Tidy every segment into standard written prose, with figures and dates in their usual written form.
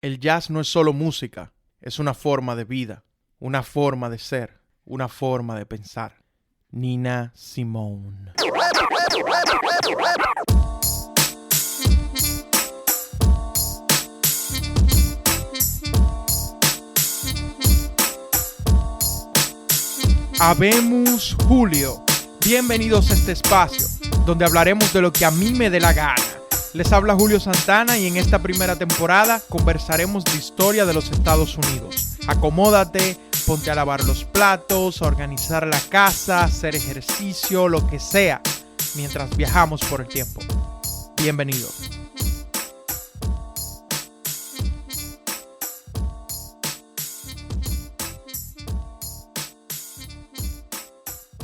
El jazz no es solo música, es una forma de vida, una forma de ser, una forma de pensar. Nina Simone. Habemus Julio. Bienvenidos a este espacio, donde hablaremos de lo que a mí me dé la gana. Les habla Julio Santana y en esta primera temporada conversaremos de historia de los Estados Unidos. Acomódate, ponte a lavar los platos, a organizar la casa, hacer ejercicio, lo que sea, mientras viajamos por el tiempo. Bienvenidos.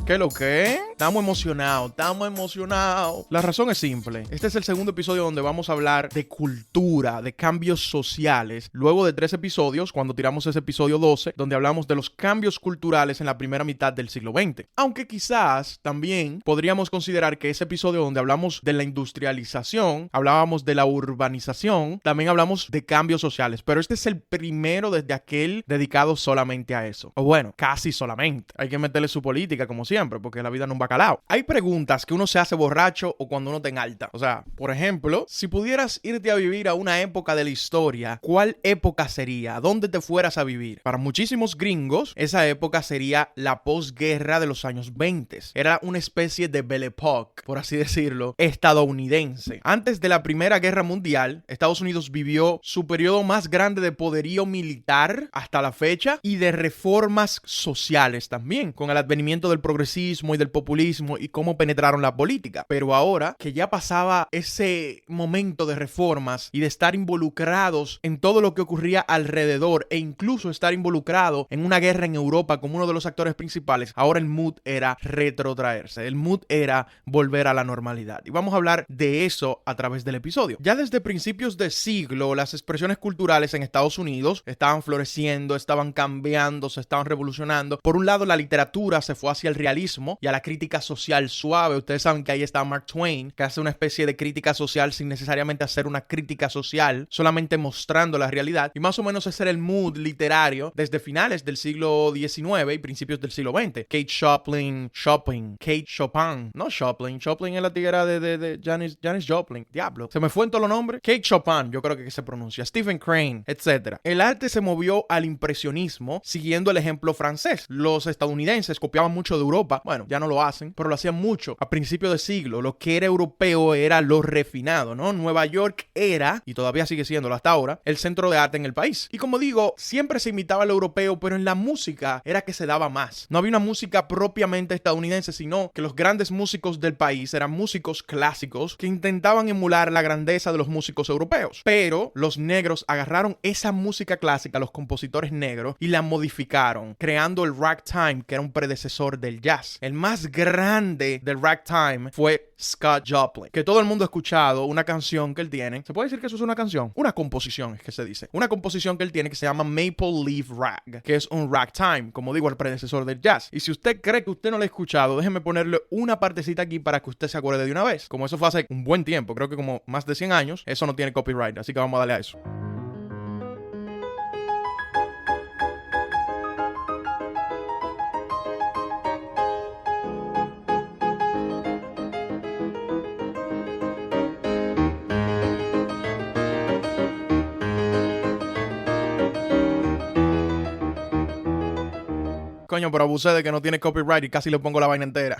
¿Qué lo que? Estamos emocionados. La razón es simple. Este es el segundo episodio donde vamos a hablar de cultura, de cambios sociales. Luego de 3 episodios, cuando tiramos ese episodio 12, donde hablamos de los cambios culturales en la primera mitad del siglo XX. Aunque quizás también podríamos considerar que ese episodio donde hablamos de la industrialización, hablábamos de la urbanización, también hablamos de cambios sociales. Pero este es el primero desde aquel dedicado solamente a eso. O bueno, casi solamente. Hay que meterle su política como siempre, porque la vida no es un bacalao. Hay preguntas que uno se hace borracho o cuando uno está en alta. O sea, por ejemplo, si pudieras irte a vivir a una época de la historia, ¿cuál época sería? ¿A dónde te fueras a vivir? Para muchísimos gringos, esa época sería la posguerra de los años 20. Era una especie de Belle Époque, por así decirlo, estadounidense. Antes de la Primera Guerra Mundial, Estados Unidos vivió su periodo más grande de poderío militar hasta la fecha y de reformas sociales también, con el advenimiento del progresismo y del populismo y cómo penetraron la política. Pero ahora que ya pasaba ese momento de reformas y de estar involucrados en todo lo que ocurría alrededor e incluso estar involucrado en una guerra en Europa como uno de los actores principales, ahora el mood era retrotraerse, el mood era volver a la normalidad. Y vamos a hablar de eso a través del episodio. Ya desde principios de siglo, las expresiones culturales en Estados Unidos estaban floreciendo, estaban cambiando, se estaban revolucionando. Por un lado, la literatura se fue hacia el realismo y a la crítica social suave. Ustedes saben que ahí está Mark Twain, que hace una especie de crítica social sin necesariamente hacer una crítica social, solamente mostrando la realidad. Y más o menos ese era el mood literario desde finales del siglo XIX y principios del siglo XX. Kate Chopin, Chopin es la tiguera de Janis Joplin. Diablo, se me fue en todos los nombres. Kate Chopin, yo creo que se pronuncia. Stephen Crane, etc. El arte se movió al impresionismo siguiendo el ejemplo francés. Los estadounidenses copiaban mucho de Europa. Bueno, ya no lo hacen, pero lo hacían mucho a principios de siglo. Lo que era europeo era lo refinado, ¿no? Nueva York era, y todavía sigue siéndolo hasta ahora, el centro de arte en el país. Y como digo, siempre se imitaba a lo europeo, pero en la música era que se daba más. No había una música propiamente estadounidense, sino que los grandes músicos del país eran músicos clásicos que intentaban emular la grandeza de los músicos europeos. Pero los negros agarraron esa música clásica, los compositores negros, y la modificaron, creando el ragtime, que era un predecesor del jazz. El más grande del ragtime fue Scott Joplin, que todo el mundo ha escuchado una canción que él tiene. ¿Se puede decir que eso es una canción? Una composición es que se dice. Una composición que él tiene que se llama Maple Leaf Rag, que es un ragtime, como digo, el predecesor del jazz. Y si usted cree que usted no lo ha escuchado, déjeme ponerle una partecita aquí para que usted se acuerde de una vez. Como eso fue hace un buen tiempo, creo que como más de 100 años, eso no tiene copyright, así que vamos a darle a eso. Coño, pero abusé de que no tiene copyright y casi le pongo la vaina entera.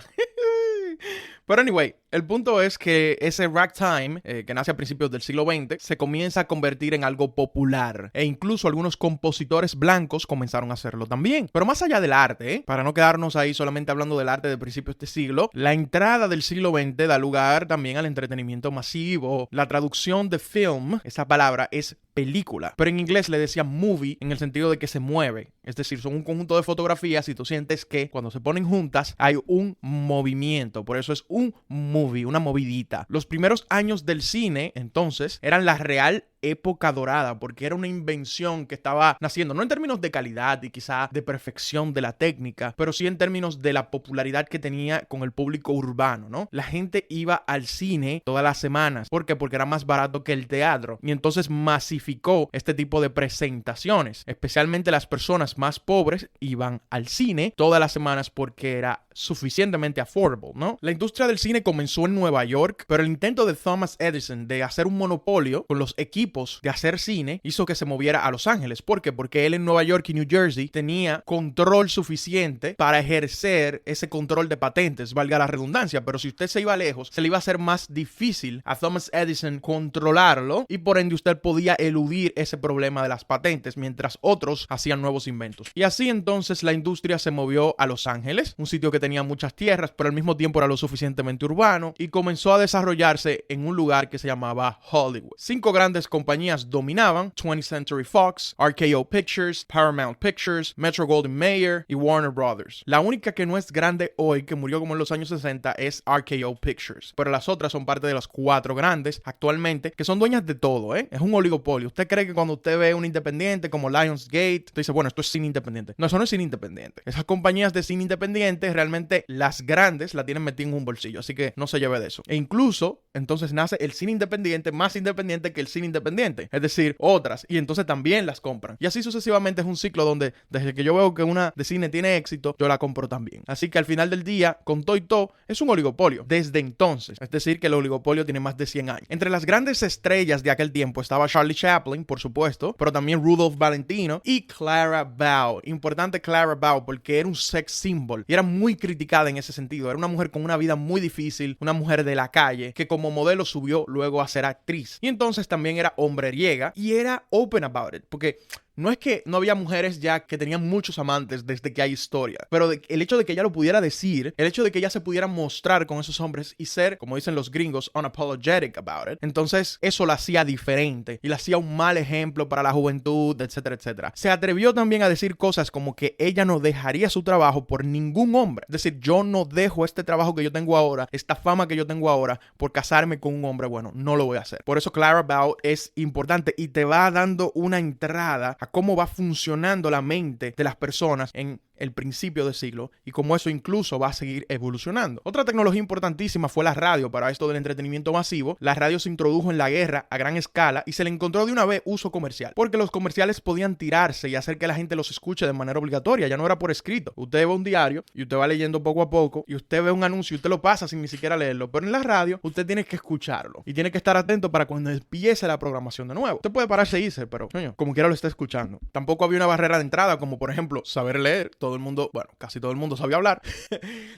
Pero anyway, el punto es que ese ragtime, que nace a principios del siglo XX, se comienza a convertir en algo popular. E incluso algunos compositores blancos comenzaron a hacerlo también. Pero más allá del arte, para no quedarnos ahí solamente hablando del arte de principios de este siglo, la entrada del siglo XX da lugar también al entretenimiento masivo. La traducción de film, esa palabra es película, pero en inglés le decían movie en el sentido de que se mueve. Es decir, son un conjunto de fotografías y tú sientes que cuando se ponen juntas hay un movimiento. Por eso es un movie, una movidita. Los primeros años del cine, entonces, eran la real época dorada, porque era una invención que estaba naciendo, no en términos de calidad y quizá de perfección de la técnica, pero sí en términos de la popularidad que tenía con el público urbano, ¿no? La gente iba al cine todas las semanas. ¿Por qué? Porque era más barato que el teatro. Y entonces masificó este tipo de presentaciones. Especialmente las personas más pobres iban al cine todas las semanas porque era suficientemente affordable, ¿no? La industria del cine comenzó en Nueva York, pero el intento de Thomas Edison de hacer un monopolio con los equipos de hacer cine hizo que se moviera a Los Ángeles. ¿Por qué? Porque él en Nueva York y New Jersey tenía control suficiente para ejercer ese control de patentes, valga la redundancia, pero si usted se iba lejos, se le iba a hacer más difícil a Thomas Edison controlarlo y por ende usted podía eludir ese problema de las patentes mientras otros hacían nuevos inventos. Y así entonces la industria se movió a Los Ángeles, un sitio que tenía muchas tierras, pero al mismo tiempo era lo suficientemente urbano y comenzó a desarrollarse en un lugar que se llamaba Hollywood. 5 grandes compañías dominaban: 20th Century Fox, RKO Pictures, Paramount Pictures, Metro-Goldwyn-Mayer y Warner Brothers. La única que no es grande hoy, que murió como en los años 60, es RKO Pictures, pero las otras son parte de las 4 grandes actualmente, que son dueñas de todo, ¿eh? Es un oligopolio. ¿Usted cree que cuando usted ve un independiente como Lionsgate, usted dice, bueno, esto es cine independiente? No, eso no es cine independiente. Esas compañías de cine independiente, realmente las grandes la tienen metida en un bolsillo, así que no se lleve de eso. E incluso, entonces nace el cine independiente más independiente que el cine independiente, es decir, otras, y entonces también las compran. Y así sucesivamente es un ciclo donde desde que yo veo que una de cine tiene éxito, yo la compro también. Así que al final del día, con todo y todo, es un oligopolio desde entonces. Es decir, que el oligopolio tiene más de 100 años. Entre las grandes estrellas de aquel tiempo estaba Charlie Chaplin, por supuesto, pero también Rudolph Valentino y Clara Bow. Importante Clara Bow porque era un sex symbol y era muy criticada en ese sentido. Era una mujer con una vida muy difícil, una mujer de la calle que como modelo subió luego a ser actriz. Y entonces también era hombreriega y era open about it, porque no es que no había mujeres ya que tenían muchos amantes desde que hay historia, pero el hecho de que ella lo pudiera decir, el hecho de que ella se pudiera mostrar con esos hombres y ser, como dicen los gringos, unapologetic about it, entonces eso la hacía diferente y la hacía un mal ejemplo para la juventud, etcétera, etcétera. Se atrevió también a decir cosas como que ella no dejaría su trabajo por ningún hombre. Es decir, yo no dejo este trabajo que yo tengo ahora, esta fama que yo tengo ahora, por casarme con un hombre. Bueno, no lo voy a hacer. Por eso Clara Bow es importante y te va dando una entrada a cómo va funcionando la mente de las personas en el principio del siglo y cómo eso incluso va a seguir evolucionando. Otra tecnología importantísima fue la radio. Para esto del entretenimiento masivo, la radio se introdujo en la guerra a gran escala y se le encontró de una vez uso comercial, porque los comerciales podían tirarse y hacer que la gente los escuche de manera obligatoria, ya no era por escrito. Usted ve un diario y usted va leyendo poco a poco y usted ve un anuncio y usted lo pasa sin ni siquiera leerlo, pero en la radio usted tiene que escucharlo y tiene que estar atento para cuando empiece la programación de nuevo. Usted puede pararse y irse, pero coño, como quiera lo está escuchando. Tampoco había una barrera de entrada como por ejemplo saber leer. Todo el mundo, bueno, casi todo el mundo sabía hablar.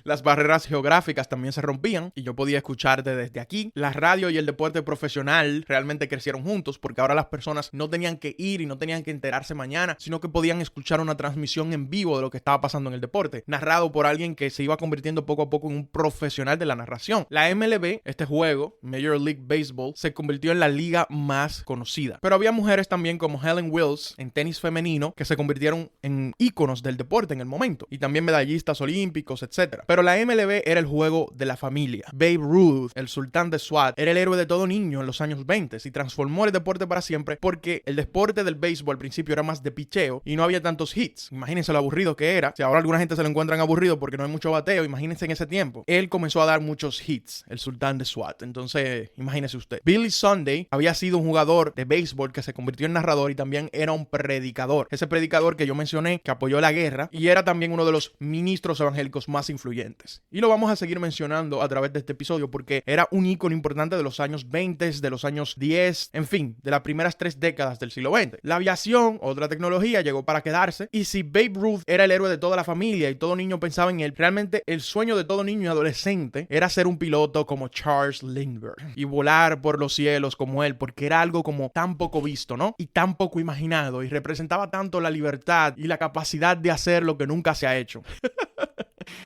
Las barreras geográficas también se rompían y yo podía escucharte desde aquí. La radio y el deporte profesional realmente crecieron juntos porque ahora las personas no tenían que ir y no tenían que enterarse mañana, sino que podían escuchar una transmisión en vivo de lo que estaba pasando en el deporte, narrado por alguien que se iba convirtiendo poco a poco en un profesional de la narración. La MLB, este juego, Major League Baseball, se convirtió en la liga más conocida. Pero había mujeres también como Helen Wills en tenis femenino que se convirtieron en íconos del deporte en el momento y también medallistas olímpicos, etc. Pero la MLB era el juego de la familia. Babe Ruth, el sultán de SWAT, era el héroe de todo niño en los años 20 y transformó el deporte para siempre porque el deporte del béisbol al principio era más de picheo y no había tantos hits. Imagínense lo aburrido que era. Si ahora alguna gente se lo encuentran aburrido porque no hay mucho bateo, imagínense en ese tiempo. Él comenzó a dar muchos hits, el sultán de SWAT. Entonces, imagínese usted. Billy Sunday había sido un jugador de béisbol que se convirtió en narrador y también era un predicador. Ese predicador que yo mencioné, que apoyó la guerra y era también uno de los ministros evangélicos más influyentes. Y lo vamos a seguir mencionando a través de este episodio porque era un ícono importante de los años 20, de los años 10, en fin, de las primeras 3 décadas del siglo XX. La aviación, otra tecnología, llegó para quedarse y si Babe Ruth era el héroe de toda la familia y todo niño pensaba en él, realmente el sueño de todo niño y adolescente era ser un piloto como Charles Lindbergh y volar por los cielos como él, porque era algo como tan poco visto, ¿no? Y tan poco imaginado y representaba tanto la libertad y la capacidad de hacer lo que nunca se ha hecho.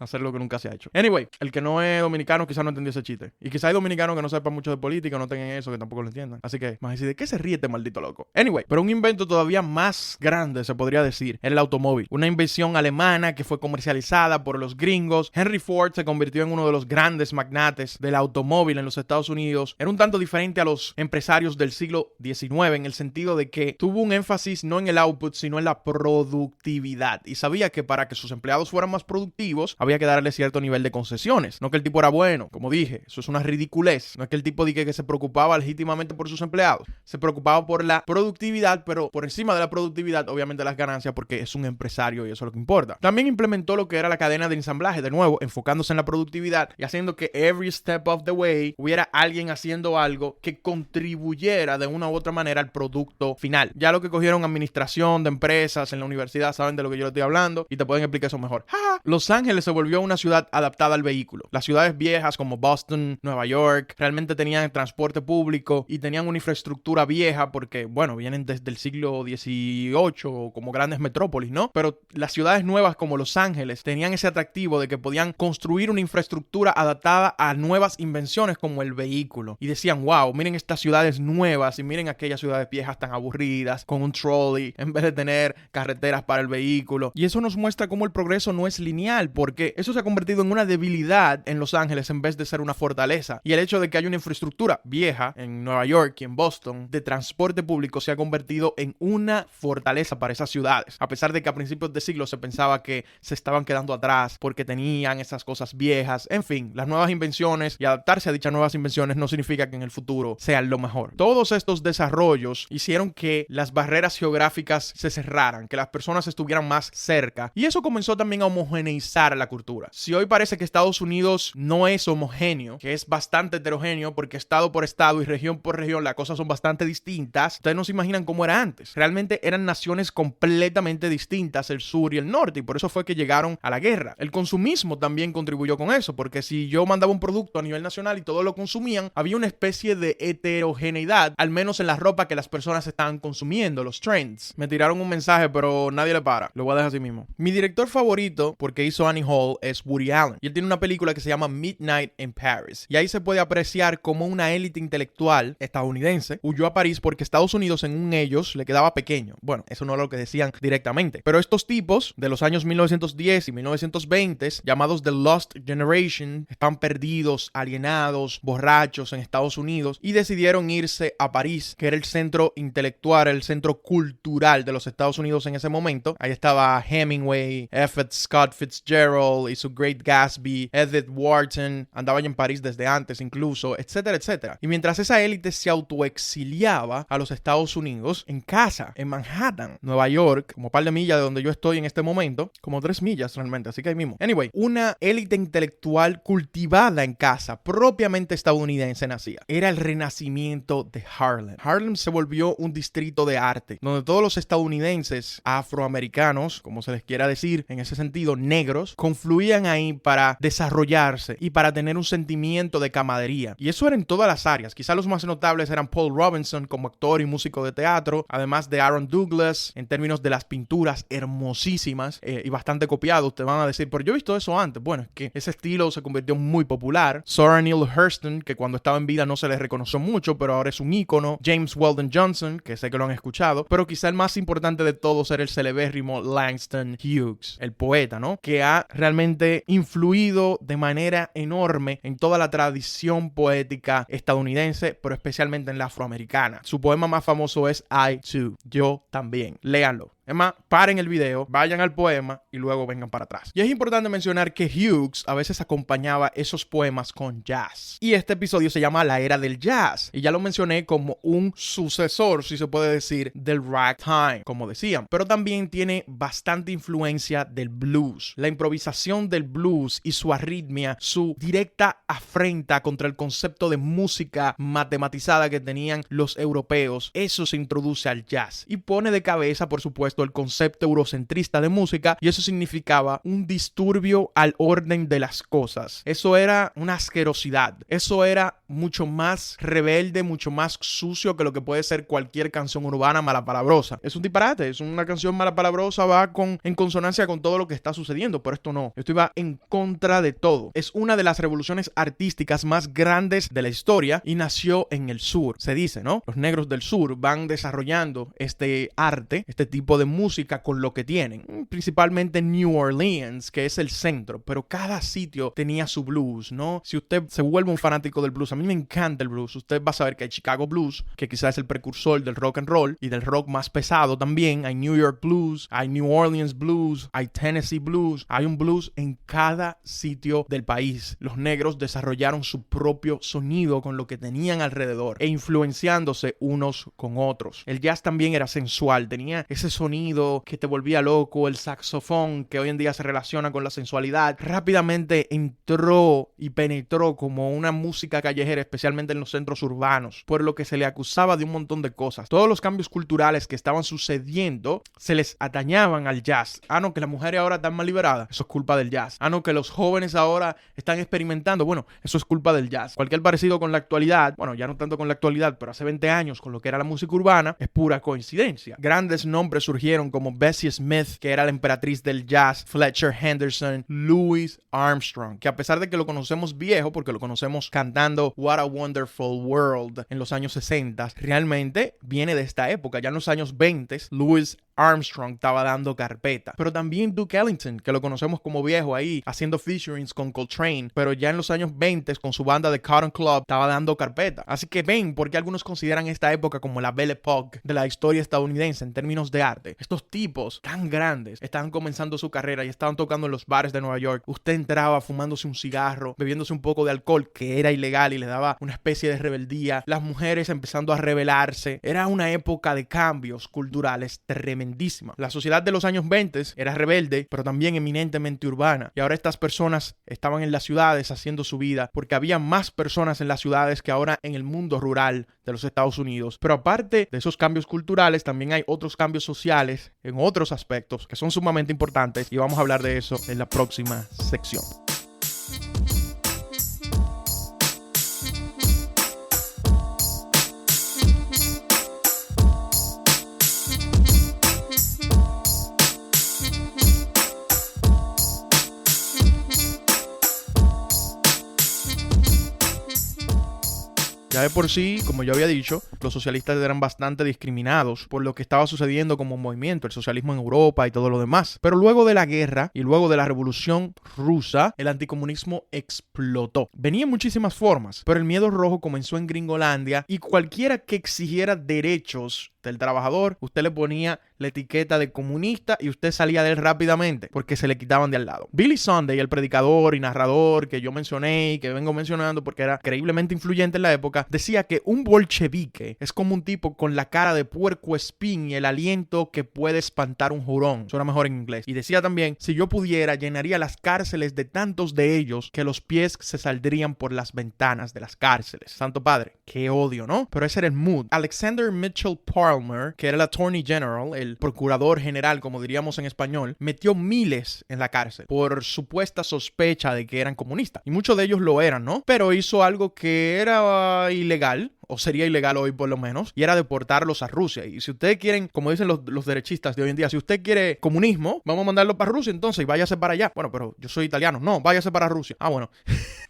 Hacer lo que nunca se ha hecho. Anyway, el que no es dominicano quizás no entendió ese chiste. Y quizás hay dominicanos que no sepan mucho de política, no tengan eso, que tampoco lo entiendan. Así que, más decir, ¿de qué se ríe este maldito loco? Anyway, pero un invento todavía más grande, se podría decir, era el automóvil. Una invención alemana que fue comercializada por los gringos. Henry Ford se convirtió en uno de los grandes magnates del automóvil en los Estados Unidos. Era un tanto diferente a los empresarios del siglo XIX en el sentido de que tuvo un énfasis no en el output, sino en la productividad. Y sabía que para que sus empleados fueran más productivos, había que darle cierto nivel de concesiones. No que el tipo era bueno, como dije, eso es una ridiculez. No es que el tipo diga que se preocupaba legítimamente por sus empleados. Se preocupaba por la productividad, pero por encima de la productividad, obviamente las ganancias, porque es un empresario y eso es lo que importa. También implementó lo que era la cadena de ensamblaje, de nuevo, enfocándose en la productividad y haciendo que every step of the way hubiera alguien haciendo algo que contribuyera de una u otra manera al producto final. Ya lo que cogieron administración de empresas en la universidad saben de lo que yo les estoy hablando y te pueden explicar eso mejor. ¡Ja! Los Ángeles se volvió una ciudad adaptada al vehículo. Las ciudades viejas como Boston, Nueva York, realmente tenían transporte público y tenían una infraestructura vieja porque, bueno, vienen desde el siglo XVIII como grandes metrópolis, ¿no? Pero las ciudades nuevas como Los Ángeles tenían ese atractivo de que podían construir una infraestructura adaptada a nuevas invenciones como el vehículo. Y decían, wow, miren estas ciudades nuevas y miren aquellas ciudades viejas tan aburridas, con un trolley, en vez de tener carreteras para el vehículo. Y eso nos muestra cómo el progreso no es lineal, porque eso se ha convertido en una debilidad en Los Ángeles en vez de ser una fortaleza. Y el hecho de que haya una infraestructura vieja en Nueva York y en Boston de transporte público se ha convertido en una fortaleza para esas ciudades. A pesar de que a principios de siglo se pensaba que se estaban quedando atrás porque tenían esas cosas viejas. En fin, las nuevas invenciones y adaptarse a dichas nuevas invenciones no significa que en el futuro sean lo mejor. Todos estos desarrollos hicieron que las barreras geográficas se cerraran, que las personas estuvieran más cerca. Y eso comenzó también a homogeneizar la cultura. Si hoy parece que Estados Unidos no es homogéneo, que es bastante heterogéneo porque estado por estado y región por región las cosas son bastante distintas, ustedes no se imaginan cómo era antes. Realmente eran naciones completamente distintas, el sur y el norte, y por eso fue que llegaron a la guerra. El consumismo también contribuyó con eso, porque si yo mandaba un producto a nivel nacional y todos lo consumían, había una especie de heterogeneidad, al menos en la ropa que las personas estaban consumiendo, los trends. Me tiraron un mensaje, pero nadie le para. Lo voy a dejar así mismo. Mi director favorito, porque hizo Annie Hall, es Woody Allen. Y él tiene una película que se llama Midnight in Paris. Y ahí se puede apreciar cómo una élite intelectual estadounidense huyó a París porque Estados Unidos, según ellos, le quedaba pequeño. Bueno, eso no era lo que decían directamente. Pero estos tipos de los años 1910 y 1920, llamados The Lost Generation, están perdidos, alienados, borrachos en Estados Unidos y decidieron irse a París, que era el centro intelectual, el centro cultural de los Estados Unidos en ese momento. Ahí estaba Hemingway, F. Scott Fitzgerald y su Great Gatsby, Edith Wharton, andaba ya en París desde antes incluso, etcétera, etcétera. Y mientras esa élite se autoexiliaba a los Estados Unidos, en casa, en Manhattan, Nueva York, como un par de millas de donde yo estoy en este momento, como 3 millas realmente, así que ahí mismo. Anyway, una élite intelectual cultivada en casa, propiamente estadounidense nacía. Era el renacimiento de Harlem. Harlem se volvió un distrito de arte, donde todos los estadounidenses afroamericanos, como se les quiera decir, en ese sentido, negros, confluían ahí para desarrollarse y para tener un sentimiento de camaradería. Y eso era en todas las áreas. Quizá los más notables eran Paul Robinson como actor y músico de teatro, además de Aaron Douglas en términos de las pinturas hermosísimas y bastante copiados. Te van a decir, pero yo he visto eso antes. Bueno, es que ese estilo se convirtió muy popular. Zora Neale Hurston, que cuando estaba en vida no se le reconoció mucho, pero ahora es un ícono. James Weldon Johnson, que sé que lo han escuchado, pero quizá el más importante de todos era el celebérrimo Langston Hughes, el poeta, ¿no? Que ha realmente influido de manera enorme en toda la tradición poética estadounidense, pero especialmente en la afroamericana. Su poema más famoso es I Too, yo también. Léanlo. Es más, paren el video, vayan al poema y luego vengan para atrás. Y es importante mencionar que Hughes a veces acompañaba esos poemas con jazz. Y este episodio se llama La Era del Jazz. Y ya lo mencioné como un sucesor, si se puede decir, del ragtime, como decían. Pero también tiene bastante influencia del blues. La improvisación del blues y su arritmia, su directa afrenta contra el concepto de música matematizada que tenían los europeos, eso se introduce al jazz. Y pone de cabeza, por supuesto, supuesto, el concepto eurocentrista de música, y eso significaba un disturbio al orden de las cosas. Eso era una asquerosidad. Eso era mucho más rebelde, mucho más sucio que lo que puede ser cualquier canción urbana malapalabrosa. Es un disparate, es una canción malapalabrosa, va en consonancia con todo lo que está sucediendo, pero esto no. Esto iba en contra de todo. Es una de las revoluciones artísticas más grandes de la historia y nació en el sur. Se dice, ¿no? Los negros del sur van desarrollando este arte, este tipo de música con lo que tienen. Principalmente New Orleans, que es el centro, pero cada sitio tenía su blues, ¿no? Si usted se vuelve un fanático del blues, a mí me encanta el blues, usted va a saber que hay Chicago Blues, que quizás es el precursor del rock and roll y del rock más pesado también. Hay New York Blues, hay New Orleans Blues, hay Tennessee Blues, hay un blues en cada sitio del país. Los negros desarrollaron su propio sonido con lo que tenían alrededor e influenciándose unos con otros. El jazz también era sensual, tenía ese sonido que te volvía loco, el saxofón que hoy en día se relaciona con la sensualidad. Rápidamente entró y penetró como una música callejera, especialmente en los centros urbanos, por lo que se le acusaba de un montón de cosas. Todos los cambios culturales que estaban sucediendo se les atañaban al jazz. Ah, no, que las mujeres ahora están más liberadas. Eso es culpa del jazz. Ah, no, que los jóvenes ahora están experimentando. Bueno, eso es culpa del jazz. Cualquier parecido con la actualidad, bueno, ya no tanto con la actualidad, pero hace 20 años con lo que era la música urbana, es pura coincidencia. Grandes nombres surgieron como Bessie Smith, que era la emperatriz del jazz, Fletcher Henderson, Louis Armstrong, que a pesar de que lo conocemos viejo, porque lo conocemos cantando What a Wonderful World en los años 60, realmente viene de esta época. Ya en los años 20, Louis Armstrong estaba dando carpeta. Pero también Duke Ellington, que lo conocemos como viejo ahí, haciendo featurings con Coltrane, pero ya en los años 20 con su banda The Cotton Club estaba dando carpeta. Así que ven por qué algunos consideran esta época como la Belle Époque de la historia estadounidense en términos de arte. Estos tipos tan grandes estaban comenzando su carrera y estaban tocando en los bares de Nueva York. Usted entraba fumándose un cigarro, bebiéndose un poco de alcohol, que era ilegal y le daba una especie de rebeldía. Las mujeres empezando a rebelarse. Era una época de cambios culturales tremendos. La sociedad de los años 20 era rebelde, pero también eminentemente urbana. Y ahora estas personas estaban en las ciudades haciendo su vida, porque había más personas en las ciudades que ahora en el mundo rural de los Estados Unidos. Pero aparte de esos cambios culturales, también hay otros cambios sociales en otros aspectos que son sumamente importantes, y vamos a hablar de eso en la próxima sección. Ya de por sí, como yo había dicho, los socialistas eran bastante discriminados por lo que estaba sucediendo como movimiento, el socialismo en Europa y todo lo demás. Pero luego de la guerra y luego de la Revolución Rusa, el anticomunismo explotó. Venía en muchísimas formas, pero el miedo rojo comenzó en Gringolandia y cualquiera que exigiera derechos del trabajador, usted le ponía la etiqueta de comunista y usted salía de él rápidamente porque se le quitaban de al lado. Billy Sunday, el predicador y narrador que yo mencioné y que vengo mencionando porque era increíblemente influyente en la época, decía que un bolchevique es como un tipo con la cara de puercoespín y el aliento que puede espantar un jurón. Suena mejor en inglés. Y decía también, si yo pudiera, llenaría las cárceles de tantos de ellos que los pies se saldrían por las ventanas de las cárceles. Santo Padre, qué odio, ¿no? Pero ese era el mood. Alexander Mitchell Palmer, que era el Attorney General, el procurador general, como diríamos en español, metió miles en la cárcel por supuesta sospecha de que eran comunistas. Y muchos de ellos lo eran, ¿no? Pero hizo algo que era ilegal, o sería ilegal hoy por lo menos, y era deportarlos a Rusia. Y si ustedes quieren, como dicen los derechistas de hoy en día, si usted quiere comunismo, vamos a mandarlo para Rusia entonces y váyase para allá. Bueno, pero yo soy italiano. No, váyase para Rusia. Ah, bueno.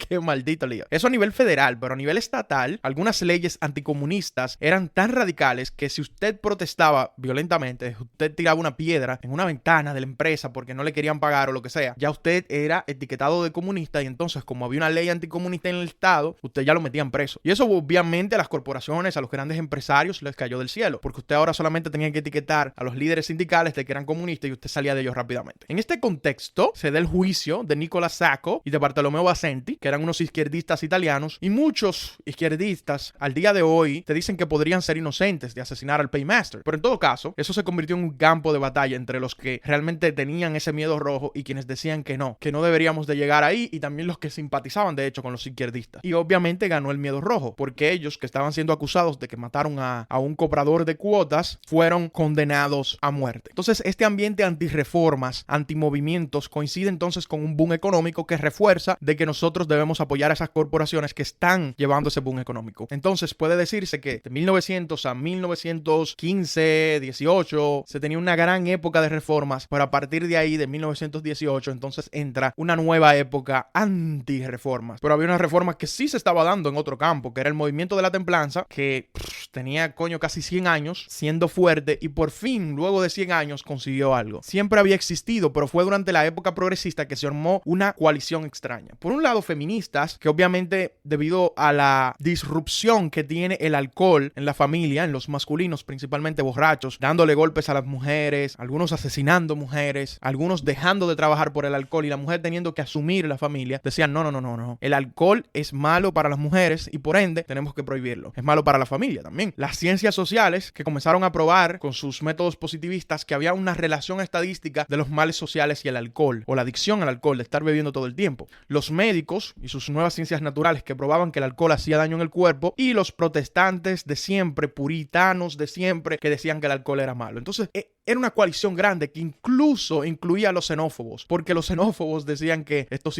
Qué maldito lío. Eso a nivel federal, pero a nivel estatal, algunas leyes anticomunistas eran tan radicales que si usted protestaba violentamente, usted tiraba una piedra en una ventana de la empresa porque no le querían pagar o lo que sea, ya usted era etiquetado de comunista y entonces como había una ley anticomunista en el estado, usted ya lo metían preso. Y eso obviamente a las corporaciones, a los grandes empresarios les cayó del cielo, porque usted ahora solamente tenía que etiquetar a los líderes sindicales de que eran comunistas y usted salía de ellos rápidamente. En este contexto se da el juicio de Nicola Sacco y de Bartolomeo Basenti, que eran unos izquierdistas italianos, y muchos izquierdistas al día de hoy te dicen que podrían ser inocentes de asesinar al Paymaster, pero en todo caso eso se convirtió en un campo de batalla entre los que realmente tenían ese miedo rojo y quienes decían que no deberíamos de llegar ahí, y también los que simpatizaban de hecho con los izquierdistas. Y obviamente ganó el miedo rojo, porque ellos que estaban estaban siendo acusados de que mataron a un cobrador de cuotas, fueron condenados a muerte. Entonces, este ambiente antirreformas, antimovimientos, coincide entonces con un boom económico que refuerza de que nosotros debemos apoyar a esas corporaciones que están llevando ese boom económico. Entonces, puede decirse que de 1900 a 1915, 18, se tenía una gran época de reformas, pero a partir de ahí, de 1918, entonces entra una nueva época anti-reformas. Pero había unas reformas que sí se estaba dando en otro campo, que era el movimiento de la templanza, que tenía casi 100 años siendo fuerte y por fin, luego de 100 años, consiguió algo. Siempre había existido, pero fue durante la época progresista que se armó una coalición extraña. Por un lado, feministas, que obviamente debido a la disrupción que tiene el alcohol en la familia, en los masculinos, principalmente borrachos, dándole golpes a las mujeres, algunos asesinando mujeres, algunos dejando de trabajar por el alcohol y la mujer teniendo que asumir la familia, decían no. El alcohol es malo para las mujeres y por ende tenemos que prohibirlo. Es malo para la familia también. Las ciencias sociales que comenzaron a probar con sus métodos positivistas que había una relación estadística de los males sociales y el alcohol, o la adicción al alcohol, de estar bebiendo todo el tiempo. Los médicos y sus nuevas ciencias naturales que probaban que el alcohol hacía daño en el cuerpo, y los protestantes de siempre, puritanos de siempre, que decían que el alcohol era malo. Entonces, era una coalición grande que incluso incluía a los xenófobos, porque los xenófobos decían que estos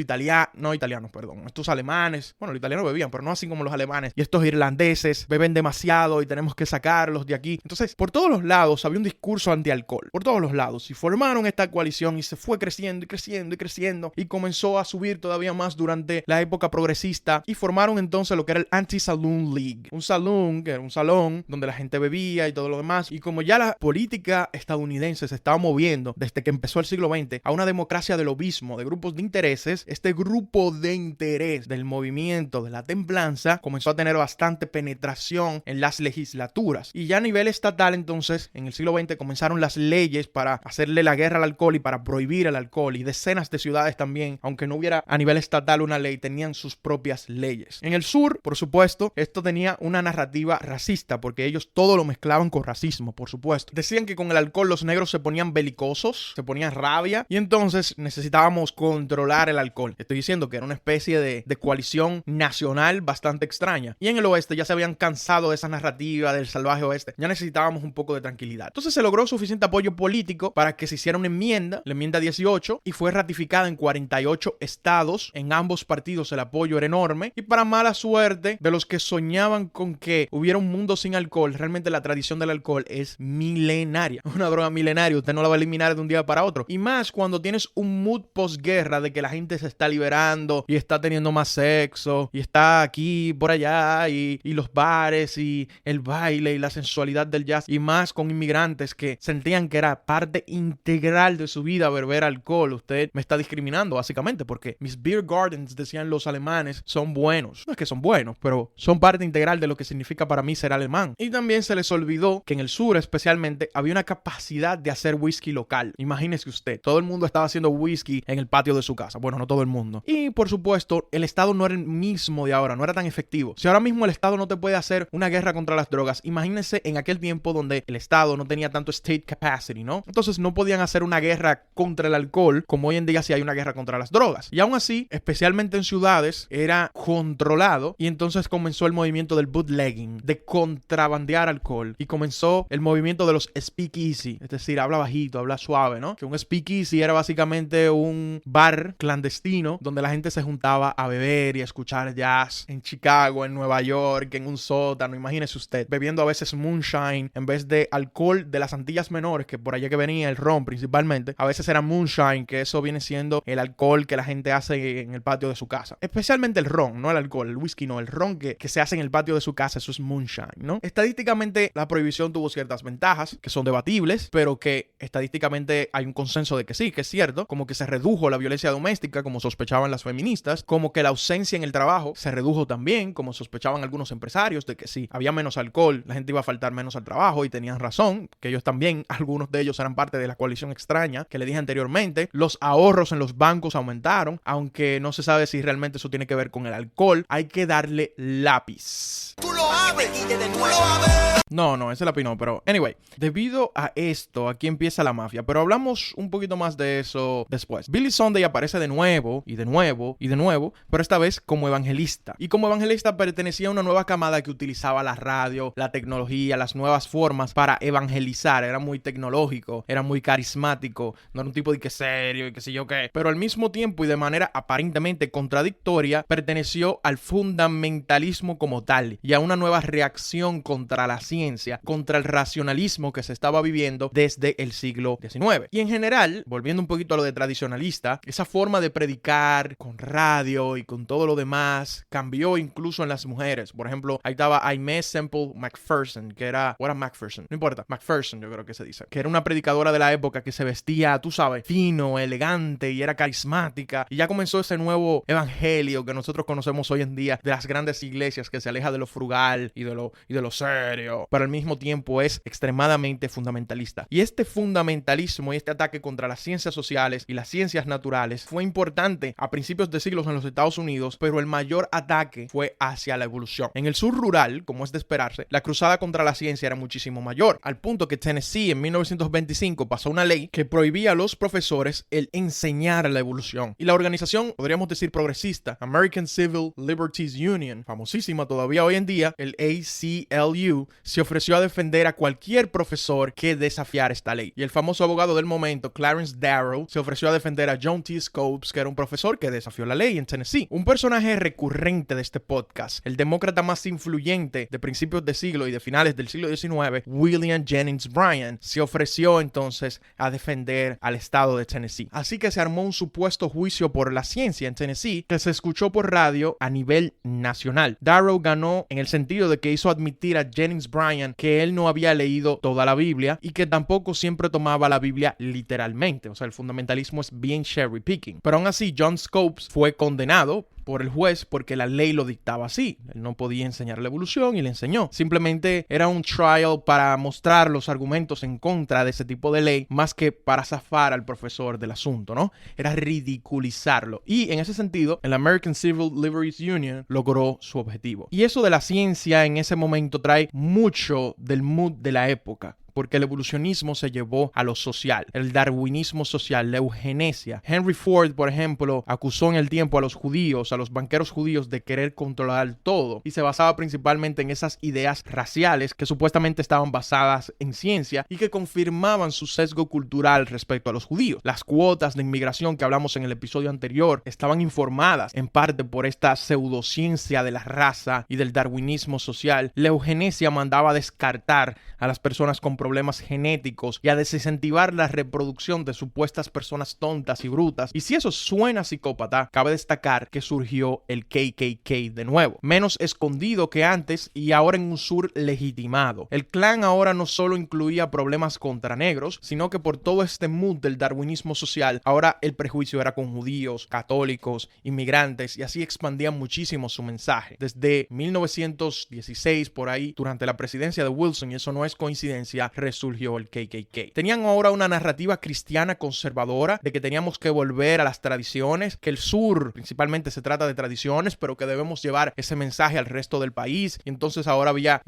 estos alemanes, bueno, los italianos bebían, pero no así como los alemanes, y estos irlandeses beben demasiado y tenemos que sacarlos de aquí. Entonces, por todos los lados había un discurso antialcohol, por todos los lados, y formaron esta coalición y se fue creciendo y creciendo y creciendo, y comenzó a subir todavía más durante la época progresista, y formaron entonces lo que era el Anti-Saloon League, un salón, que era un salón donde la gente bebía y todo lo demás, y como ya la política estadounidense se estaba moviendo desde que empezó el siglo XX a una democracia del lobismo, de grupos de intereses, este grupo de interés del movimiento de la templanza comenzó a tener bastante penetración en las legislaturas. Y ya a nivel estatal, entonces, en el siglo XX comenzaron las leyes para hacerle la guerra al alcohol y para prohibir el alcohol. Y decenas de ciudades también, aunque no hubiera a nivel estatal una ley, tenían sus propias leyes. En el sur, por supuesto, esto tenía una narrativa racista, porque ellos todo lo mezclaban con racismo, por supuesto. Decían que con el alcohol los negros se ponían belicosos, se ponían rabia, y entonces necesitábamos controlar el alcohol. Estoy diciendo que era una especie de coalición nacional bastante extraña. Y en el oeste ya se habían cansado de esa narrativa del salvaje oeste. Ya necesitábamos un poco de tranquilidad. Entonces se logró suficiente apoyo político para que se hiciera una enmienda, la enmienda 18, y fue ratificada en 48 estados. En ambos partidos el apoyo era enorme. Y para mala suerte de los que soñaban con que hubiera un mundo sin alcohol, realmente la tradición del alcohol es milenaria. Una droga milenaria, usted no la va a eliminar de un día para otro. Y más cuando tienes un mood posguerra de que la gente se está liberando y está teniendo más sexo y está aquí, por allá, y los bares y el baile y la sensualidad del jazz, y más con inmigrantes que sentían que era parte integral de su vida beber alcohol. Usted me está discriminando básicamente porque mis beer gardens, decían los alemanes, son buenos. No es que son buenos, pero son parte integral de lo que significa para mí ser alemán. Y también se les olvidó que en el sur especialmente había una capacidad de hacer whisky local. Imagínese usted, todo el mundo estaba haciendo whisky en el patio de su casa. Bueno, no todo el mundo. Y por supuesto, el Estado no era el mismo de ahora, no era tan efectivo. Si ahora mismo el Estado no te puede hacer una guerra contra las drogas, imagínense en aquel tiempo donde el Estado no tenía tanto state capacity, ¿no? Entonces no podían hacer una guerra contra el alcohol como hoy en día sí hay una guerra contra las drogas. Y aún así, especialmente en ciudades, era controlado, y entonces comenzó el movimiento del bootlegging, de contrabandear alcohol, y comenzó el movimiento de los speakeasy, es decir, habla bajito, habla suave, ¿no? Que un speakeasy era básicamente un bar clandestino donde la gente se juntaba a beber y a escuchar jazz en Chicago, en Nueva York, en un sótano, imagínese usted, bebiendo a veces moonshine en vez de alcohol de las Antillas Menores, que por allá que venía el ron principalmente, a veces era moonshine, que eso viene siendo el alcohol que la gente hace en el patio de su casa. Especialmente el ron, no el alcohol, el whisky no, el ron que se hace en el patio de su casa, eso es moonshine, ¿no? Estadísticamente la prohibición tuvo ciertas ventajas que son debatibles, pero que estadísticamente hay un consenso de que sí, que es cierto, como que se redujo la violencia doméstica, como sospechaban las feministas, como que la ausencia en el trabajo se redujo también, como sospechaban algunos empresarios, de que sí, había menos alcohol, la gente iba a faltar menos al trabajo, y tenían razón, que ellos también, algunos de ellos eran parte de la coalición extraña que le dije anteriormente. Los ahorros en los bancos aumentaron, aunque no se sabe si realmente eso tiene que ver con el alcohol. Hay que darle lápiz. ¡Tú lo sabes! ¡Tú lo sabes! No, ese lápiz no, pero anyway, debido a esto, aquí empieza la mafia, pero hablamos un poquito más de eso después. Billy Sunday aparece de nuevo, y de nuevo, y de nuevo, pero esta vez como evangelista. Y como evangelista pertenecía a una nueva camada que utilizaba la radio, la tecnología, las nuevas formas para evangelizar. Era muy tecnológico, era muy carismático, no era un tipo de que serio y que sé yo qué. Pero al mismo tiempo y de manera aparentemente contradictoria, perteneció al fundamentalismo como tal y a una nueva reacción contra la ciencia, contra el racionalismo que se estaba viviendo desde el siglo XIX. Y en general, volviendo un poquito a lo de tradicionalista, esa forma de predicar con radio y con todo lo demás cambió incluso en las mujeres. Por ejemplo, ahí estaba Aimee Semple McPherson, que era... ¿O era McPherson? No importa, McPherson yo creo que se dice. Que era una predicadora de la época que se vestía, tú sabes, fino, elegante y era carismática. Y ya comenzó ese nuevo evangelio que nosotros conocemos hoy en día de las grandes iglesias, que se aleja de lo frugal y de lo serio, pero al mismo tiempo es extremadamente fundamentalista. Y este fundamentalismo y este ataque contra las ciencias sociales y las ciencias naturales fue importante a principios de siglos en los Estados Unidos, pero el mayor ataque fue hacia la evolución. En el sur rural, como es de esperarse, la cruzada contra la ciencia era muchísimo mayor, al punto que Tennessee en 1925 pasó una ley que prohibía a los profesores el enseñar la evolución. Y la organización, podríamos decir progresista, American Civil Liberties Union, famosísima todavía hoy en día, el ACLU, se ofreció a defender a cualquier profesor que desafiara esta ley. Y el famoso abogado del momento, Clarence Darrow, se ofreció a defender a John T. Scopes, que era un profesor que desafió la ley en Tennessee. Un personaje recurrente de este podcast, el demócrata más influyente de principios de siglo y de finales del siglo XIX, William Jennings Bryan, se ofreció entonces a defender al estado de Tennessee. Así que se armó un supuesto juicio por la ciencia en Tennessee que se escuchó por radio a nivel nacional. Darrow ganó en el sentido de que hizo admitir a Jennings Bryan que él no había leído toda la Biblia y que tampoco siempre tomaba la Biblia literalmente. O sea, el fundamentalismo es bien cherry picking. Pero aún así, John Scopes fue condenado por el juez porque la ley lo dictaba así. Él no podía enseñar la evolución y le enseñó. Simplemente era un trial para mostrar los argumentos en contra de ese tipo de ley, más que para zafar al profesor del asunto, ¿no? Era ridiculizarlo. Y en ese sentido, el American Civil Liberties Union logró su objetivo. Y eso de la ciencia en ese momento trae mucho del mood de la época, porque el evolucionismo se llevó a lo social, el darwinismo social, la eugenesia. Henry Ford, por ejemplo, acusó en el tiempo a los judíos, a los banqueros judíos, de querer controlar todo, y se basaba principalmente en esas ideas raciales que supuestamente estaban basadas en ciencia y que confirmaban su sesgo cultural respecto a los judíos. Las cuotas de inmigración que hablamos en el episodio anterior estaban informadas en parte por esta pseudociencia de la raza y del darwinismo social. La eugenesia mandaba a descartar a las personas con problemas genéticos y a desincentivar la reproducción de supuestas personas tontas y brutas. Y si eso suena psicópata, cabe destacar que surgió el KKK de nuevo, menos escondido que antes y ahora en un sur legitimado. El Klan ahora no solo incluía problemas contra negros, sino que por todo este mood del darwinismo social, ahora el prejuicio era con judíos, católicos, inmigrantes, y así expandían muchísimo su mensaje. Desde 1916 por ahí, durante la presidencia de Wilson, y eso no es coincidencia, resurgió el KKK. Tenían ahora una narrativa cristiana conservadora de que teníamos que volver a las tradiciones, que el sur principalmente se trata de tradiciones, pero que debemos llevar ese mensaje al resto del país. Y entonces ahora había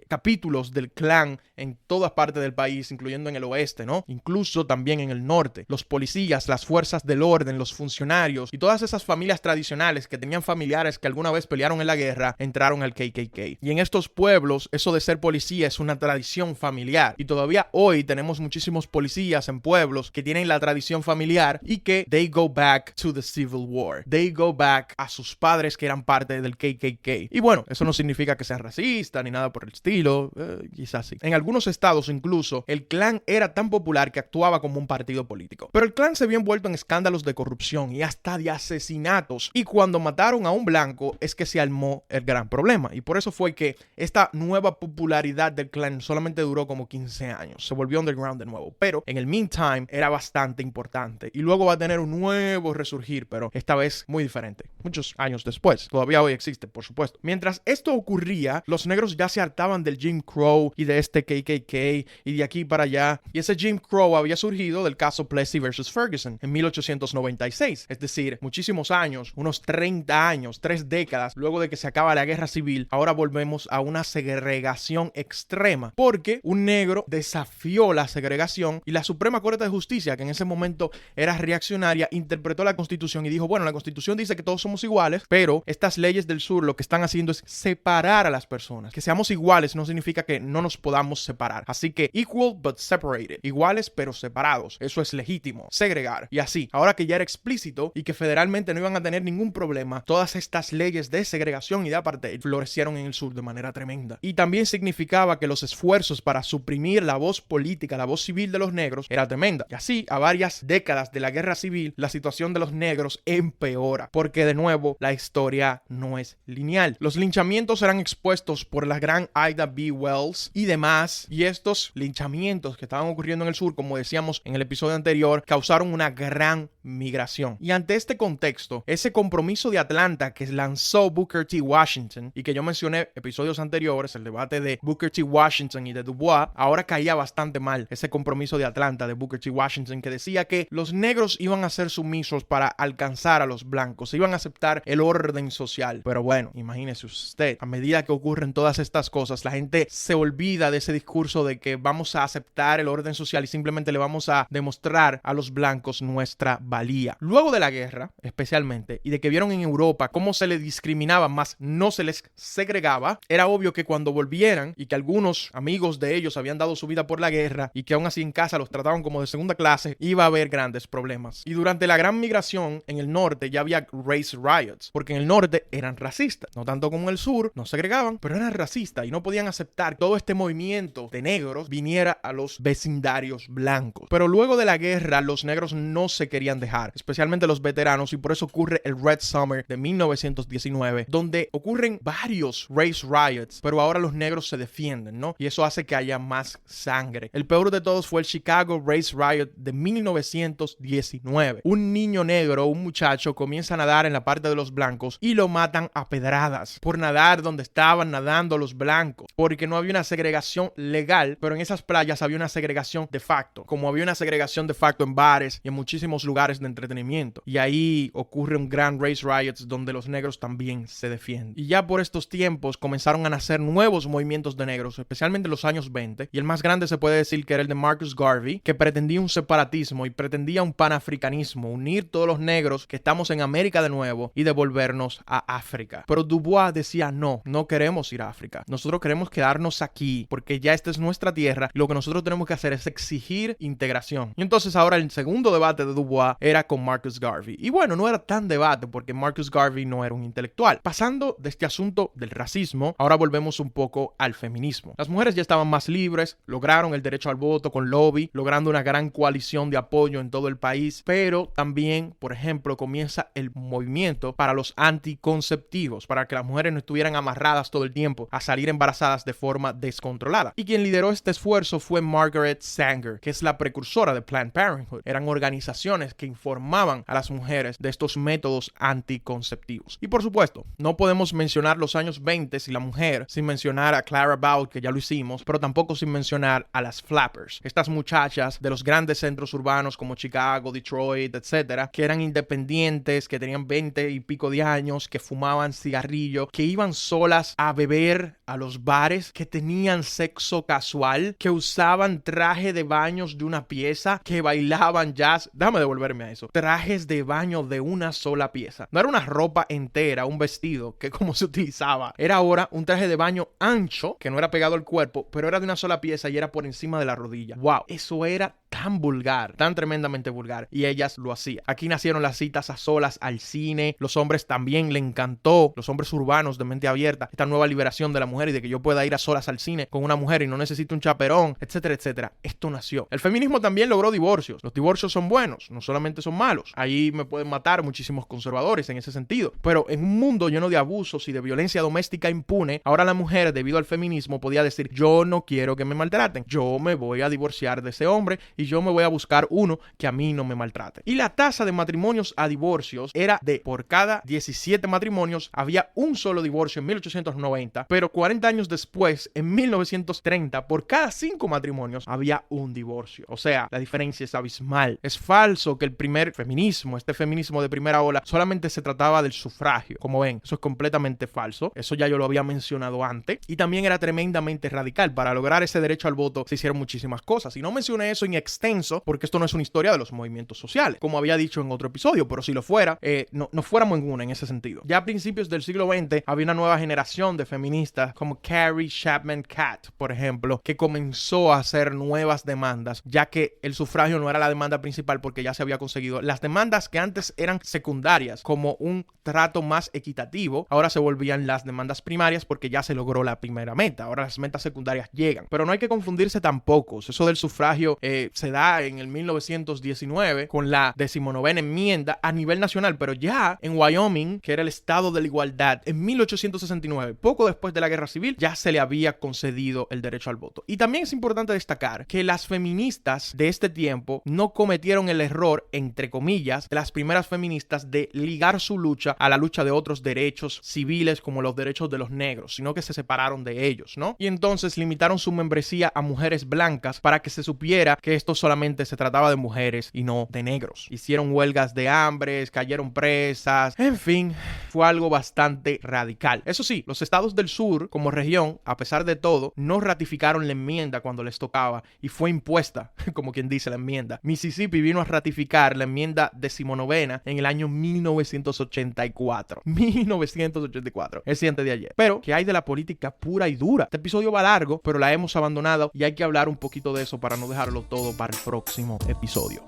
capítulos del Klan en todas partes del país, incluyendo en el oeste, ¿no? Incluso también en el norte. Los policías, las fuerzas del orden, los funcionarios y todas esas familias tradicionales que tenían familiares que alguna vez pelearon en la guerra, entraron al KKK. Y en estos pueblos, eso de ser policía es una tradición familiar. Y todavía hoy tenemos muchísimos policías en pueblos que tienen la tradición familiar y que they go back to the Civil War. They go back a sus padres que eran parte del KKK. Y bueno, eso no significa que sean racistas ni nada por el estilo. Quizás sí. En algunos estados incluso, el Klan era tan popular que actuaba como un partido político. Pero el Klan se vio envuelto en escándalos de corrupción y hasta de asesinatos. Y cuando mataron a un blanco es que se armó el gran problema. Y por eso fue que esta nueva popularidad del Klan solamente duró como 15 años. Se volvió underground de nuevo. Pero en el meantime era bastante importante. Y luego va a tener un nuevo resurgir, pero esta vez muy diferente. Muchos años después. Todavía hoy existe, por supuesto. Mientras esto ocurría, los negros ya se hartaban del Jim Crow y de este KKK y de aquí para allá. Y ese Jim Crow había surgido del caso Plessy versus Ferguson en 1896. Es decir, muchísimos años, unos 30 años, 3 décadas, luego de que se acaba la guerra civil, ahora volvemos a una segregación extrema. Porque un negro desafió la segregación y la Suprema Corte de Justicia, que en ese momento era reaccionaria, interpretó la Constitución y dijo, bueno, la Constitución dice que todos somos iguales, pero estas leyes del sur lo que están haciendo es separar a las personas. Que seamos iguales no significa que no nos podamos separar. Así que equal but separated. Iguales pero separados. Eso es legítimo. Segregar. Y así, ahora que ya era explícito y que federalmente no iban a tener ningún problema, todas estas leyes de segregación y de apartheid florecieron en el sur de manera tremenda. Y también significaba que los esfuerzos para suprimir la voz política, la voz civil de los negros era tremenda. Y así, a varias décadas de la guerra civil, la situación de los negros empeora. Porque de nuevo, la historia no es lineal. Los linchamientos eran expuestos por la gran Ida B. Wells y demás. Y estos linchamientos que estaban ocurriendo en el sur, como decíamos en el episodio anterior, causaron una gran migración. Y ante este contexto, ese compromiso de Atlanta que lanzó Booker T. Washington y que yo mencioné episodios anteriores, el debate de Booker T. Washington y de Du Bois, ahora caía bastante mal ese compromiso de Atlanta de Booker T. Washington que decía que los negros iban a ser sumisos para alcanzar a los blancos, iban a aceptar el orden social. Pero bueno, imagínese usted, a medida que ocurren todas estas cosas, la gente se olvida de ese discurso de que vamos a aceptar el orden social y simplemente le vamos a demostrar a los blancos nuestra valía. Luego de la guerra, especialmente, y de que vieron en Europa cómo se les discriminaba, más no se les segregaba, era obvio que cuando volvieran y que algunos amigos de ellos habían dado su vida por la guerra y que aún así en casa los trataban como de segunda clase, iba a haber grandes problemas. Y durante la gran migración en el norte ya había race riots, porque en el norte eran racistas, no tanto como en el sur, no segregaban, pero eran racistas y no podían aceptar que todo este movimiento de negros viniera a los vecindarios blancos. Pero luego de la guerra, los negros no se querían dejar, especialmente los veteranos, y por eso ocurre el Red Summer de 1919, donde ocurren varios race riots, pero ahora los negros se defienden, ¿no? Y eso hace que haya más sangre. El peor de todos fue el Chicago Race Riot de 1919. Un niño negro, un muchacho, comienza a nadar en la parte de los blancos y lo matan a pedradas por nadar donde estaban nadando los blancos, porque no había una segregación legal, pero en esas playas había una segregación de facto, como había una segregación de facto en bares y en muchísimos lugares de entretenimiento. Y ahí ocurre un gran race riots donde los negros también se defienden. Y ya por estos tiempos comenzaron a nacer nuevos movimientos de negros, especialmente en los años 20, y el más grande se puede decir que era el de Marcus Garvey, que pretendía un separatismo y pretendía un panafricanismo, unir todos los negros que estamos en América de nuevo y devolvernos a África. Pero Du Bois decía, no queremos ir a África, nosotros queremos quedarnos aquí, porque ya esta es nuestra tierra y lo que nosotros tenemos que hacer es exigir integración. Y entonces ahora el segundo debate de Du Bois era con Marcus Garvey. Y bueno, no era tan debate porque Marcus Garvey no era un intelectual. Pasando de este asunto del racismo, ahora volvemos un poco al feminismo. Las mujeres ya estaban más libres, lograron el derecho al voto con lobby, logrando una gran coalición de apoyo en todo el país, pero también, por ejemplo, comienza el movimiento para los anticonceptivos, para que las mujeres no estuvieran amarradas todo el tiempo a salir embarazadas de forma descontrolada. Y quien lideró este esfuerzo fue Margaret Sanger, que es la precursora de Planned Parenthood. Eran organizaciones que informaban a las mujeres de estos métodos anticonceptivos. Y por supuesto, no podemos mencionar los años 20 y la mujer sin mencionar a Clara Bow, que ya lo hicimos, pero tampoco sin mencionar a las flappers. Estas muchachas de los grandes centros urbanos como Chicago, Detroit, etcétera, que eran independientes, que tenían 20 y pico de años, que fumaban cigarrillo, que iban solas a beber a los bares, que tenían sexo casual, que usaban traje de baños de una pieza, que bailaban jazz. Déjame devolverme a eso. Trajes de baño de una sola pieza. No era una ropa entera, un vestido, que como se utilizaba. Era ahora un traje de baño ancho, que no era pegado al cuerpo, pero era de una sola pieza y era por encima de la rodilla. Wow, eso era tan vulgar, tan tremendamente vulgar, y ellas lo hacían. Aquí nacieron las citas a solas al cine. Los hombres también le encantó, los hombres urbanos de mente abierta, esta nueva liberación de la mujer y de que yo pueda ir a solas al cine con una mujer y no necesito un chaperón, etcétera, etcétera. Esto nació. El feminismo también logró divorcios. Los divorcios son buenos, no solamente son malos. Ahí me pueden matar muchísimos conservadores en ese sentido, pero en un mundo lleno de abusos y de violencia doméstica impune, ahora la mujer, debido al feminismo, podía decir, yo no quiero que me maltraten, yo me voy a divorciar de ese hombre y yo me voy a buscar uno que a mí no me maltrate. Y la tasa de matrimonios a divorcios era de por cada 17 matrimonios había un solo divorcio en 1890, pero 40 años después, en 1930, por cada 5 matrimonios había un divorcio. O sea, la diferencia es abismal. Es falso que el primer feminismo, este feminismo de primera ola, solamente se trataba del sufragio. Como ven, eso es completamente falso. Eso ya yo lo había mencionado antes. Y también era tremendamente radical. Para lograr lograr ese derecho al voto se hicieron muchísimas cosas. Y no mencioné eso en extenso porque esto no es una historia de los movimientos sociales, como había dicho en otro episodio, pero si lo fuera, no fuéramos en una en ese sentido. Ya a principios del siglo XX había una nueva generación de feministas como Carrie Chapman Catt, por ejemplo, que comenzó a hacer nuevas demandas, ya que el sufragio no era la demanda principal porque ya se había conseguido. Las demandas que antes eran secundarias, como un trato más equitativo, ahora se volvían las demandas primarias porque ya se logró la primera meta. Ahora las metas secundarias llegan. Pero no hay que confundirse tampoco. Eso del sufragio se da en el 1919 con la 19ª enmienda a nivel nacional, pero ya en Wyoming, que era el estado de la igualdad, en 1869, poco después de la guerra civil, ya se le había concedido el derecho al voto. Y también es importante destacar que las feministas de este tiempo no cometieron el error, entre comillas, de las primeras feministas de ligar su lucha a la lucha de otros derechos civiles como los derechos de los negros, sino que se separaron de ellos, ¿no? Y entonces limitaron su membresía a mujeres blancas para que se supiera que esto solamente se trataba de mujeres y no de negros. Hicieron huelgas de hambre, cayeron presas, en fin, fue algo bastante radical. Eso sí, los estados del sur, como región, a pesar de todo, no ratificaron la enmienda cuando les tocaba y fue impuesta, como quien dice la enmienda. Mississippi vino a ratificar la enmienda 19ª en el año 1984. 1984, el siguiente de ayer. Pero, ¿qué hay de la política pura y dura? Este episodio va largo, pero la hemos abandonado y hay que hablar un poquito de eso para no dejarlo todo para el próximo episodio.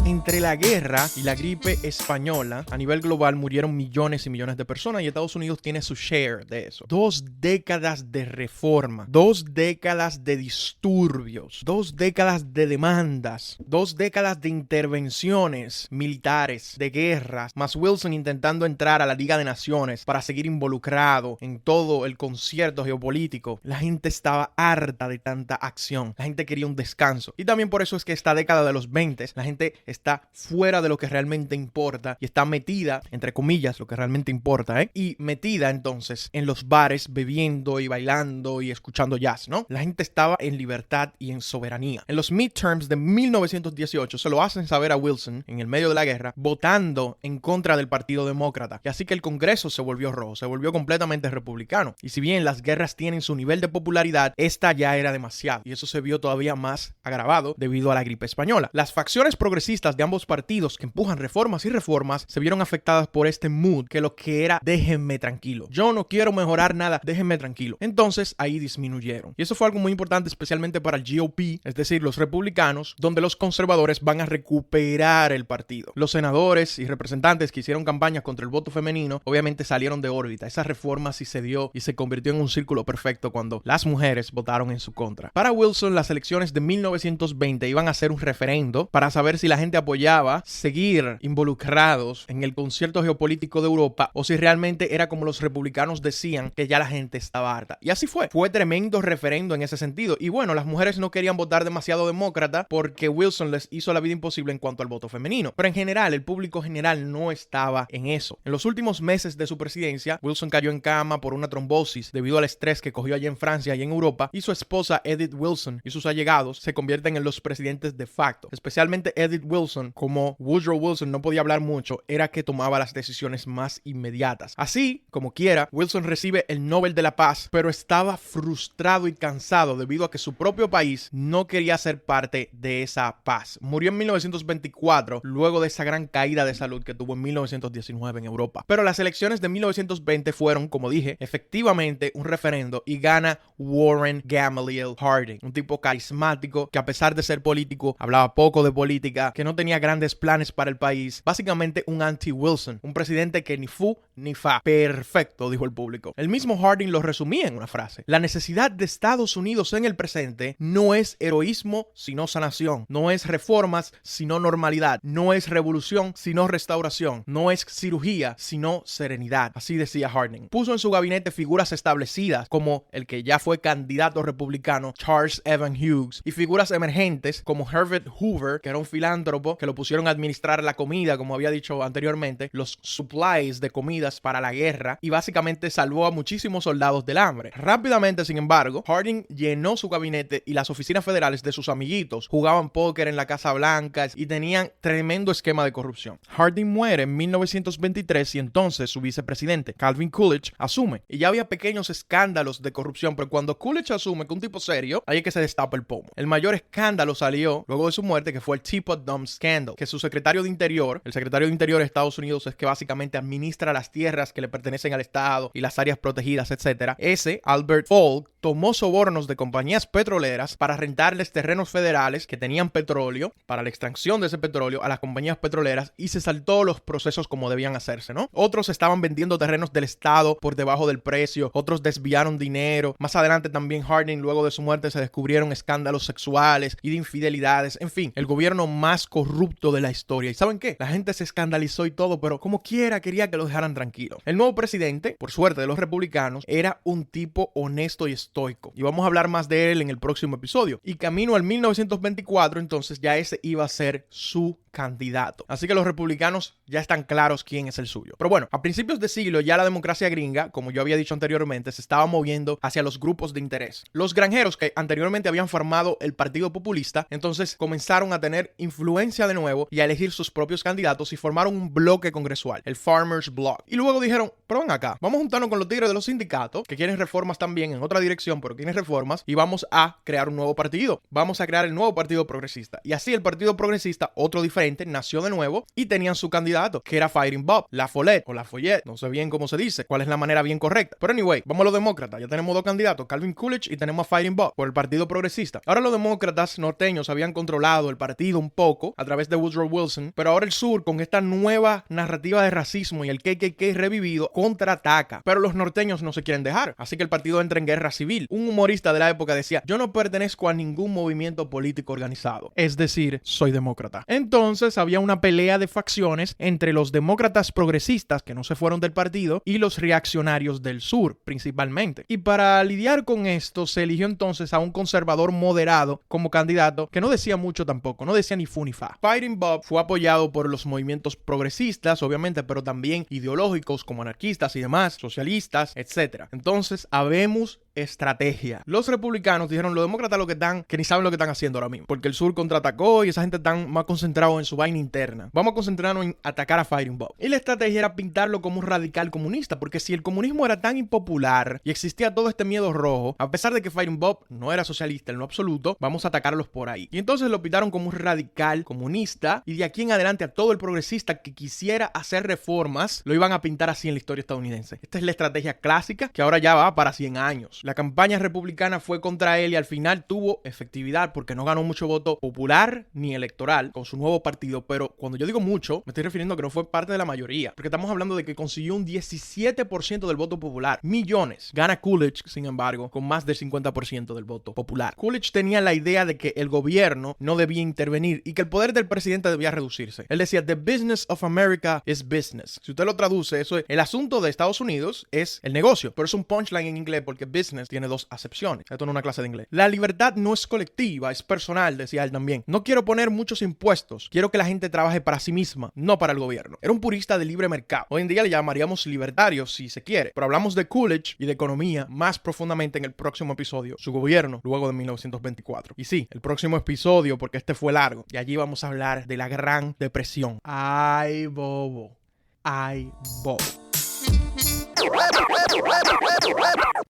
Entre la guerra y la gripe española, a nivel global murieron millones y millones de personas y Estados Unidos tiene su share de eso. 2 décadas de reforma, 2 décadas de disturbios, 2 décadas de demandas, 2 décadas de intervenciones militares, de guerras, más Wilson intentando entrar a la Liga de Naciones para seguir involucrado en todo el concierto geopolítico. La gente estaba harta de tanta acción. La gente quería un descanso. Y también por eso es que esta década de los 20, la gente está fuera de lo que realmente importa y está metida, entre comillas, lo que realmente importa, y metida entonces en los bares bebiendo y bailando y escuchando jazz, ¿no? La gente estaba en libertad y en soberanía. En los midterms de 1918 se lo hacen saber a Wilson en el medio de la guerra, votando en contra del Partido Demócrata. Y así que el Congreso se volvió rojo, se volvió completamente republicano. Y si bien las guerras tienen su nivel de popularidad, esta ya era demasiado. Y eso se vio todavía más agravado debido a la gripe española. Las facciones progresistas de ambos partidos que empujan reformas y reformas se vieron afectadas por este mood que lo que era déjenme tranquilo. Yo no quiero mejorar nada, déjenme tranquilo. Entonces ahí disminuyeron. Y eso fue algo muy importante especialmente para el GOP, es decir, los republicanos, donde los conservadores van a recuperar el partido. Los senadores y representantes que hicieron campañas contra el voto femenino obviamente salieron de órbita. Esa reforma sí se dio y se convirtió en un círculo perfecto cuando las mujeres votaron en su contra. Para Wilson, las elecciones de 1920 iban a ser un referendo para saber si la gente apoyaba seguir involucrados en el concierto geopolítico de Europa o si realmente era como los republicanos decían, que ya la gente estaba harta. Y así fue. Fue tremendo referendo en ese sentido. Y bueno, las mujeres no querían votar demasiado demócrata porque Wilson les hizo la vida imposible en cuanto al voto femenino. Pero en general, el público general no estaba en eso. En los últimos meses de su presidencia, Wilson cayó en cama por una trombosis debido al estrés que cogió allá en Francia y en Europa, y su esposa Edith Wilson y sus allegados se convierten en los presidentes de facto. Especialmente Edith Wilson, como Woodrow Wilson no podía hablar mucho, era que tomaba las decisiones más inmediatas. Así, como quiera, Wilson recibe el Nobel de la Paz, pero estaba frustrado y cansado debido a que su propio país no quería ser parte de esa paz. Murió en 1924, luego de esa gran caída de salud que tuvo en 1919 en Europa. Pero las elecciones de 1920 fueron, como dije, efectivamente un referendo y gana Warren Gamaliel Harding, un tipo carismático que a pesar de ser político, hablaba poco de política, que no tenía grandes planes para el país, básicamente un anti-Wilson, un presidente que ni fu ni fa. Perfecto, dijo el público. El mismo Harding lo resumía en una frase: la necesidad de Estados Unidos en el presente no es heroísmo, sino sanación, no es reformas, sino normalidad, no es revolución, sino restauración, no es cirugía, sino serenidad. Así decía Harding. Puso en su gabinete figuras establecidas como el que ya fue candidato republicano Charles Evan Hughes y figuras emergentes como Herbert Hoover, que era un filántropo que lo pusieron a administrar la comida, como había dicho anteriormente, los supplies de comidas para la guerra, y básicamente salvó a muchísimos soldados del hambre. Rápidamente, sin embargo, Harding llenó su gabinete y las oficinas federales de sus amiguitos, jugaban póker en la Casa Blanca y tenían tremendo esquema de corrupción. Harding muere en 1923 y entonces su vicepresidente, Calvin Coolidge, asume. Y ya había pequeños escándalos de corrupción, pero cuando Coolidge asume que un tipo serio, ahí es que se destapa el pomo. El mayor escándalo salió luego de su muerte, que fue el Teapot Dome Scandal, que su secretario de Interior, el secretario de Interior de Estados Unidos es que básicamente administra las tierras que le pertenecen al Estado y las áreas protegidas, etc. Ese, Albert Falk, tomó sobornos de compañías petroleras para rentarles terrenos federales que tenían petróleo, para la extracción de ese petróleo a las compañías petroleras, y se saltó los procesos como debían hacerse, ¿no? Otros estaban vendiendo terrenos del Estado por debajo del precio, otros desviaron dinero. Más adelante también Harding, luego de su muerte, se descubrieron escándalos sexuales y de infidelidades. En fin, el gobierno más corrupto de la historia. ¿Y saben qué? La gente se escandalizó y todo, pero como quiera quería que lo dejaran tranquilo. El nuevo presidente, por suerte de los republicanos, era un tipo honesto y estoico. Y vamos a hablar más de él en el próximo episodio. Y camino al 1924, entonces ya ese iba a ser su candidato. Así que los republicanos ya están claros quién es el suyo. Pero bueno, a principios de siglo ya la democracia gringa, como yo había dicho anteriormente, se estaba moviendo hacia los grupos de interés. Los granjeros que anteriormente habían formado el Partido Populista, entonces comenzaron a tener influencia de nuevo y a elegir sus propios candidatos y formaron un bloque congresual, el Farmers Bloc. Y luego dijeron, pero ven acá, vamos a juntarnos con los tigres de los sindicatos, que quieren reformas también en otra dirección, pero quieren reformas, y vamos a crear un nuevo partido. Vamos a crear el nuevo Partido Progresista. Y así el Partido Progresista, otro diferente, nació de nuevo y tenían su candidato, que era Fighting Bob, La Follette o La Follette, no sé bien cómo se dice, cuál es la manera bien correcta. Pero anyway, vamos a los demócratas, ya tenemos dos candidatos, Calvin Coolidge y tenemos a Fighting Bob por el Partido Progresista. Ahora los demócratas norteños habían controlado el partido un poco a través de Woodrow Wilson, pero ahora el sur, con esta nueva narrativa de racismo y el KKK revivido, contraataca. Pero los norteños no se quieren dejar, así que el partido entra en guerra civil. Un humorista de la época decía, yo no pertenezco a ningún movimiento político organizado, es decir, soy demócrata. Entonces había una pelea de facciones entre los demócratas progresistas que no se fueron del partido y los reaccionarios del sur, principalmente. Y para lidiar con esto se eligió entonces a un conservador moderado como candidato que no decía mucho tampoco, no decía ni fu ni fa. Fighting Bob fue apoyado por los movimientos progresistas, obviamente, pero también ideológicos como anarquistas y demás, socialistas, etc. Entonces, habemos estrategia. Los republicanos dijeron, los demócratas lo que están, que ni saben lo que están haciendo ahora mismo, porque el sur contraatacó y esa gente están más concentrados en su vaina interna. Vamos a concentrarnos en atacar a Fighting Bob. Y la estrategia era pintarlo como un radical comunista, porque si el comunismo era tan impopular y existía todo este miedo rojo, a pesar de que Fighting Bob no era socialista en lo absoluto, vamos a atacarlos por ahí. Y entonces lo pintaron como un radical comunista, y de aquí en adelante a todo el progresista que quisiera hacer reformas lo iban a pintar así en la historia estadounidense. Esta es la estrategia clásica que ahora ya va para 100 años. La campaña republicana fue contra él y al final tuvo efectividad porque no ganó mucho voto popular ni electoral con su nuevo partido, pero cuando yo digo mucho, me estoy refiriendo a que no fue parte de la mayoría, porque estamos hablando de que consiguió un 17% del voto popular, millones. Gana Coolidge, sin embargo, con más del 50% del voto popular. Coolidge tenía la idea de que el gobierno no debía intervenir y que el poder del presidente debía reducirse. Él decía, the business of America is business. Si usted lo traduce, eso es, el asunto de Estados Unidos es el negocio, pero es un punchline en inglés porque business tiene dos acepciones. Esto no es una clase de inglés. La libertad no es colectiva, es personal, decía él también. No quiero poner muchos impuestos, quiero que la gente trabaje para sí misma, no para el gobierno. Era un purista de libre mercado. Hoy en día le llamaríamos libertario si se quiere, pero hablamos de Coolidge y de economía más profundamente en el próximo episodio, su gobierno luego de 1924. Y sí, el próximo episodio, porque este fue largo, y allí vamos a hablar de la Gran Depresión. Ay, bobo. Ay, bobo.